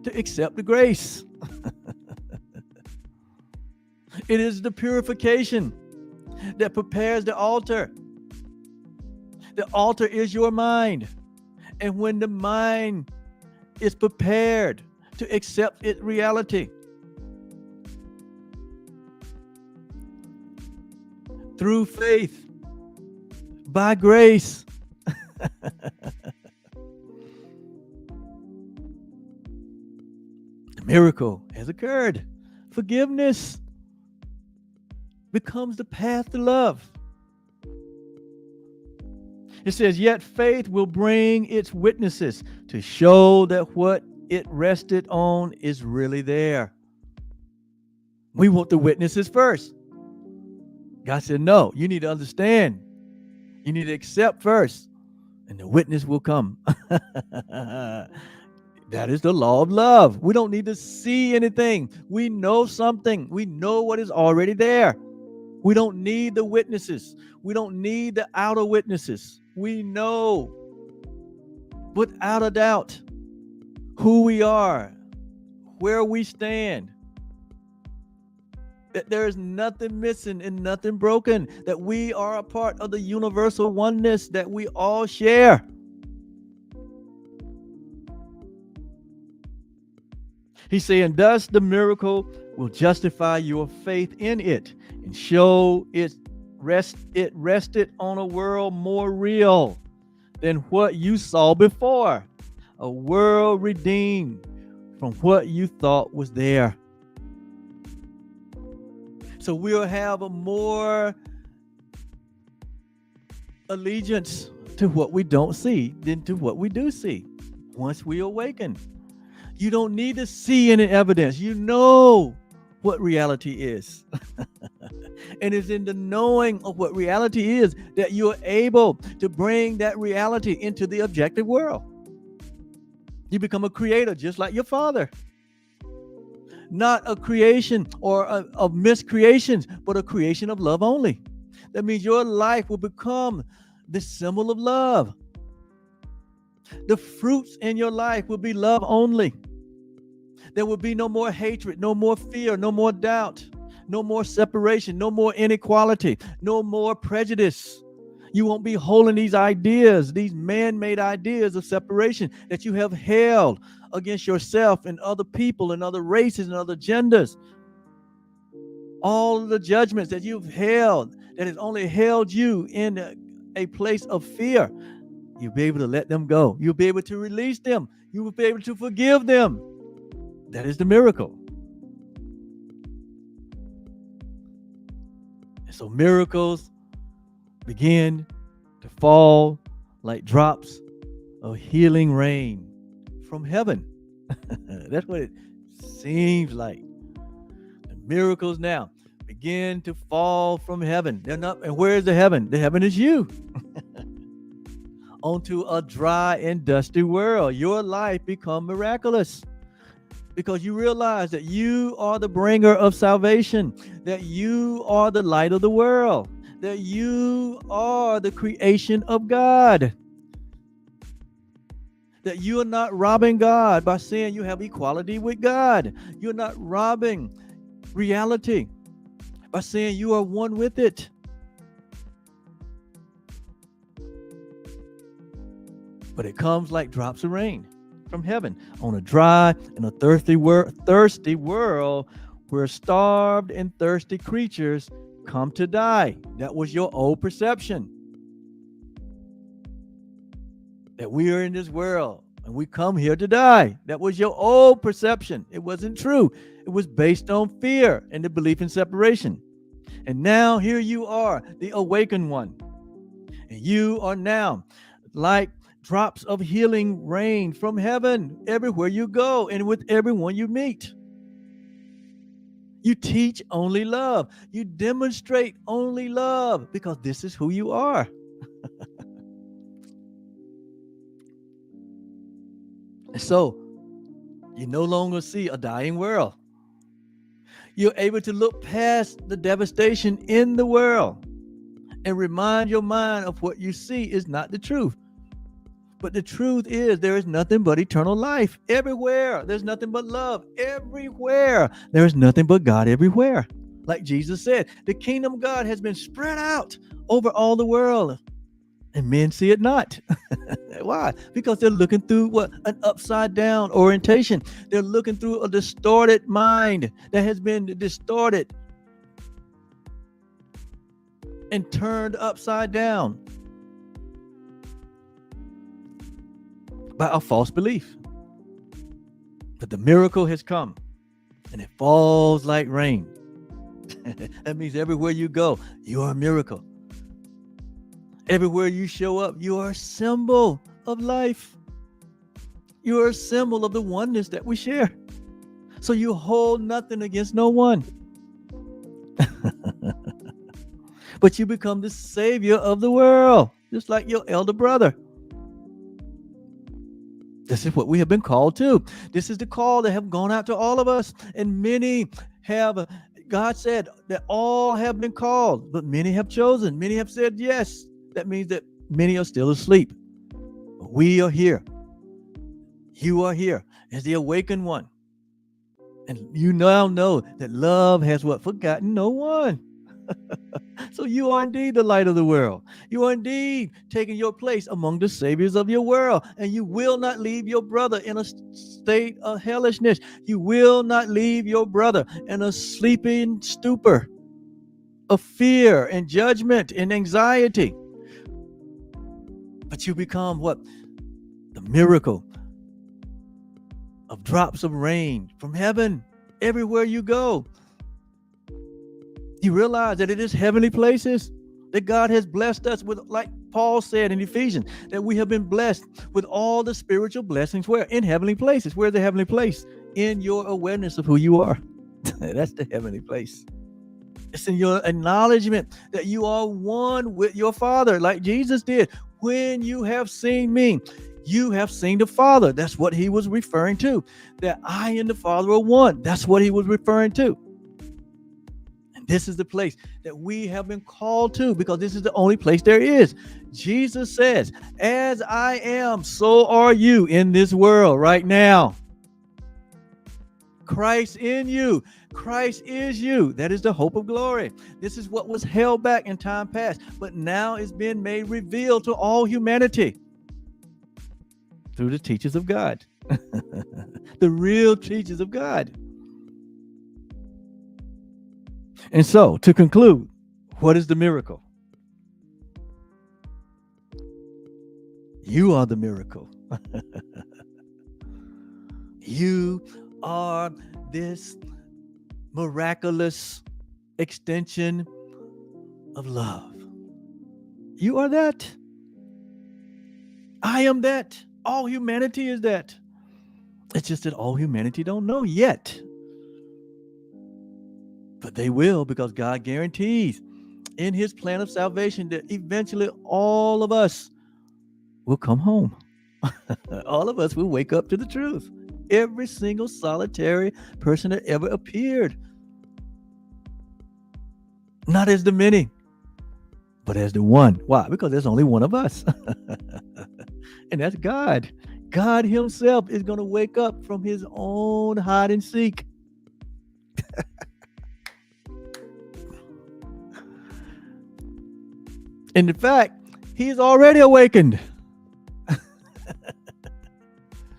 to accept the grace. It is the purification that prepares the altar. The altar is your mind. And when the mind is prepared to accept its reality, through faith, by grace, the miracle has occurred. Forgiveness becomes the path to love. It says, yet faith will bring its witnesses to show that what it rested on is really there. We want the witnesses first. God said, no, you need to understand. You need to accept first, and the witness will come. That is the law of love. We don't need to see anything. We know something. We know what is already there. We don't need the witnesses. We don't need the outer witnesses. We know without a doubt who we are, where we stand, that there is nothing missing and nothing broken, that we are a part of the universal oneness that we all share. He's saying, thus the miracle will justify your faith in it and show it rested on a world more real than what you saw before, a world redeemed from what you thought was there. So we'll have a more allegiance to what we don't see than to what we do see once we awaken. You don't need to see any evidence. You know what reality is. And it's in the knowing of what reality is that you're able to bring that reality into the objective world. You become a creator just like your father. Not a creation or of miscreations, but a creation of love only. That means your life will become the symbol of love. The fruits in your life will be love only. There will be no more hatred, no more fear, no more doubt, no more separation, no more inequality, no more prejudice. You won't be holding these ideas, these man-made ideas of separation that you have held against yourself and other people and other races and other genders. All the judgments that you've held, that has only held you in a place of fear, you'll be able to let them go. You'll be able to release them. You will be able to forgive them. That is the miracle. And so miracles begin to fall like drops of healing rain from heaven. That's what it seems like. The miracles now begin to fall from heaven. They're not, and where is the heaven? The heaven is you. Onto a dry and dusty world. Your life become miraculous because you realize that you are the bringer of salvation, that you are the light of the world, that you are the creation of God. that you are not robbing God by saying you have equality with God. You're not robbing reality by saying you are one with it. But it comes like drops of rain from heaven on a dry and a thirsty world where starved and thirsty creatures come to die. That was your old perception. That we are in this world and we come here to die. That was your old perception. It wasn't true. It was based on fear and the belief in separation. And now here you are, the awakened one. And you are now like drops of healing rain from heaven everywhere you go and with everyone you meet. You teach only love. You demonstrate only love because this is who you are. And so you no longer see a dying world. You're able to look past the devastation in the world and remind your mind of what you see is not the truth. But the truth is there is nothing but eternal life everywhere. There's nothing but love everywhere. There is nothing but God everywhere. Like Jesus said, the kingdom of God has been spread out over all the world. And men see it not. Why? Because they're looking through what? An upside down orientation. They're looking through a distorted mind that has been distorted and turned upside down by a false belief. But the miracle has come and it falls like rain. That means everywhere you go, you are a miracle. Everywhere you show up, you are a symbol of life. You are a symbol of the oneness that we share. So you hold nothing against no one. But you become the savior of the world, just like your elder brother. This is what we have been called to. This is the call that have gone out to all of us. And many have, God said that all have been called, but many have chosen. Many have said yes. That means that many are still asleep. We are here. You are here as the awakened one. And you now know that love has what? Forgotten no one. So you are indeed the light of the world. You are indeed taking your place among the saviors of your world. And you will not leave your brother in a state of hellishness. You will not leave your brother in a sleeping stupor of fear and judgment and anxiety. But you become what? The miracle of drops of rain from heaven everywhere you go. You realize that it is heavenly places that God has blessed us with, like Paul said in Ephesians, that we have been blessed with all the spiritual blessings. Where? In heavenly places. Where's the heavenly place? In your awareness of who you are. That's the heavenly place. It's in your acknowledgement that you are one with your Father, like Jesus did. When you have seen me, you have seen the Father. That's what he was referring to. That I and the Father are one. That's what he was referring to. And this is the place that we have been called to, because this is the only place there is. Jesus says, as I am, so are you in this world right now. Christ in you. Christ is you. That is the hope of glory. This is what was held back in time past, but now is being made revealed to all humanity through the teachers of God. The real teachers of God. And so, to conclude, what is the miracle? You are the miracle. You are this miraculous extension of love. You are that. I am that. All humanity is that. It's just that all humanity don't know yet. But they will, because God guarantees in his plan of salvation that eventually all of us will come home. All of us will wake up to the truth. Every single solitary person that ever appeared. Not as the many, but as the one. Why? Because there's only one of us. And that's God. God himself is going to wake up from his own hide and seek. And in fact, he's already awakened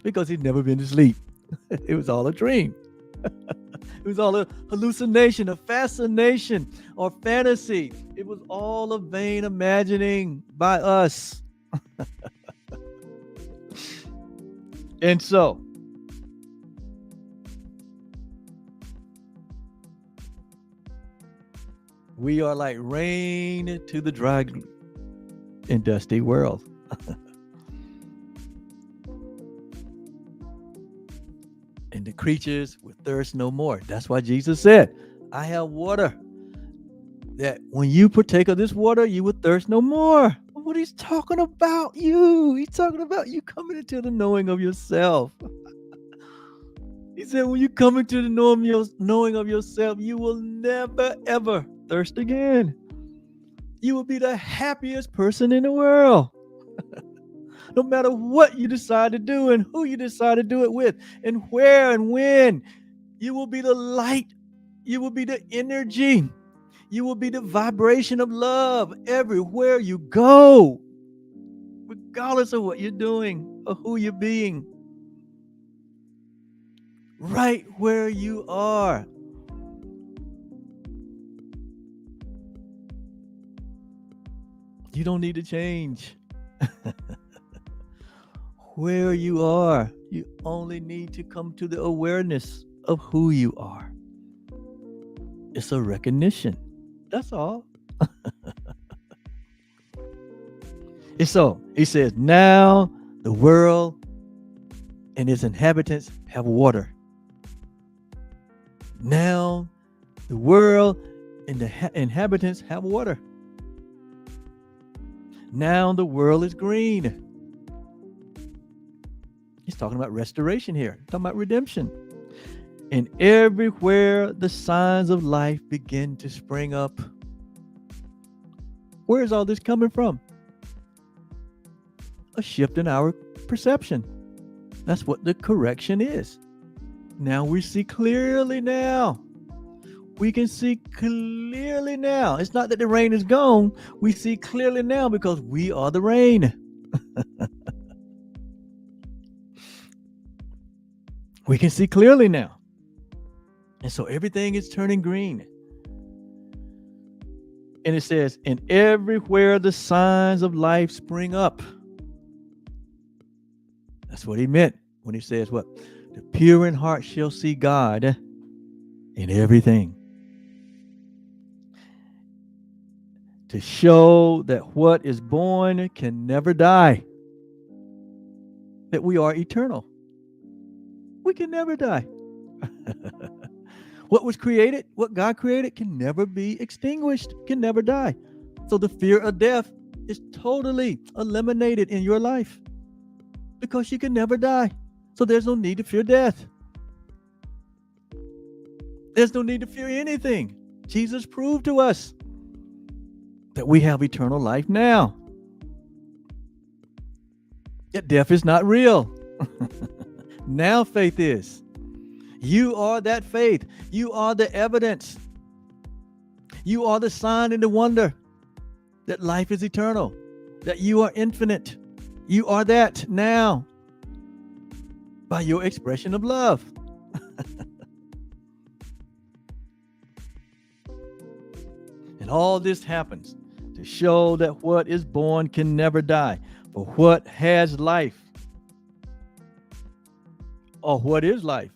because he's never been to sleep. It was all a dream. It was all a hallucination, a fascination, or fantasy. It was all a vain imagining by us. And so, we are like rain to the dry and dusty world. And the creatures will thirst no more. That's why Jesus said, I have water, that when you partake of this water, you will thirst no more. What he's talking about you. He's talking about you coming into the knowing of yourself. He said, when you come into the knowing of yourself, you will never, ever thirst again. You will be the happiest person in the world. No matter what you decide to do and who you decide to do it with and where and when, you will be the light. You will be the energy. You will be the vibration of love everywhere you go, regardless of what you're doing or who you're being. Right where you are. You don't need to change. Where you are, you only need to come to the awareness of who you are. It's a recognition. That's all. And so he says, now the world and its inhabitants have water. Now the world and the inhabitants have water. Now the world is green. He's talking about restoration here, talking about redemption. And everywhere the signs of life begin to spring up. Where is all this coming from? A shift in our perception. That's what the correction is. Now we see clearly now. We can see clearly now. It's not that the rain is gone. We see clearly now because we are the rain. We can see clearly now. And so everything is turning green. And it says, and everywhere the signs of life spring up. That's what he meant when he says what? The pure in heart shall see God in everything. To show that what is born can never die. That we are eternal. We can never die. What was created, what God created, can never be extinguished, can never die. So the fear of death is totally eliminated in your life because you can never die. So there's no need to fear death. There's no need to fear anything. Jesus proved to us that we have eternal life now. That death is not real. Now faith is. You are that faith. You are the evidence. You are the sign and the wonder that life is eternal, that you are infinite. You are that now by your expression of love. And all this happens to show that what is born can never die. For what has life, or what is life,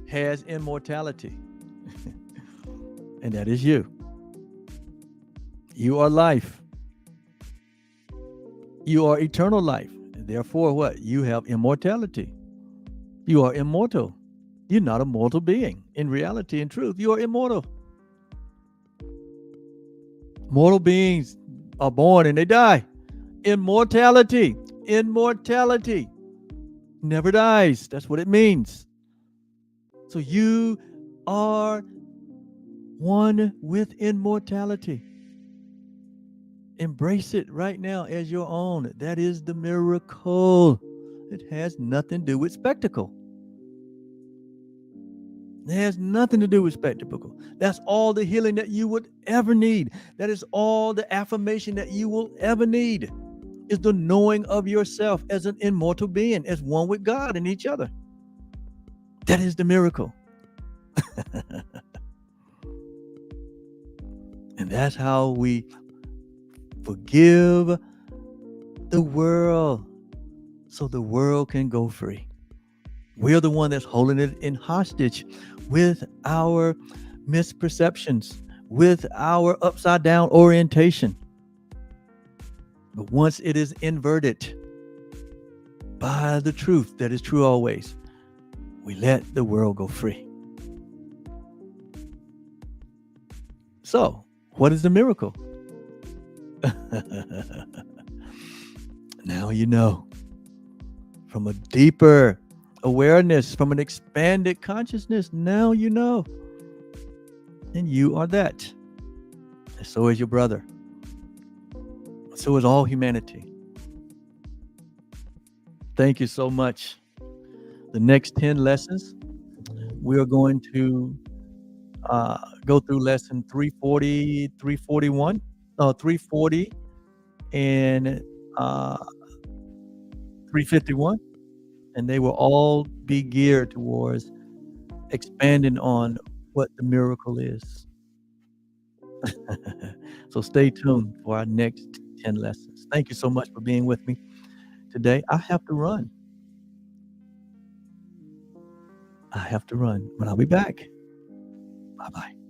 has immortality. And that is you. You are life. You are eternal life. And therefore what? You have immortality. You are immortal. You're not a mortal being. In reality, in truth, you are immortal. Mortal beings are born and they die. Immortality. Immortality never dies. That's what it means. So you are one with immortality. Embrace it right now as your own. That is the miracle. It has nothing to do with spectacle. It has nothing to do with spectacle. That's all the healing that you would ever need. That is all the affirmation that you will ever need. Is the knowing of yourself as an immortal being, as one with God and each other. That is the miracle. And that's how we forgive the world so the world can go free. We're the one that's holding it in hostage with our misperceptions, with our upside down orientation. But once it is inverted by the truth that is true always, we let the world go free. So, what is the miracle? Now you know. From a deeper awareness, from an expanded consciousness, now you know. And you are that. And so is your brother. So is all humanity. Thank you so much. The next 10 lessons, we are going to go through lesson 340, 341, 340, and 351. And they will all be geared towards expanding on what the miracle is. So stay tuned for our next 10 lessons. Thank you so much for being with me today. I have to run, but I'll be back. Bye-bye.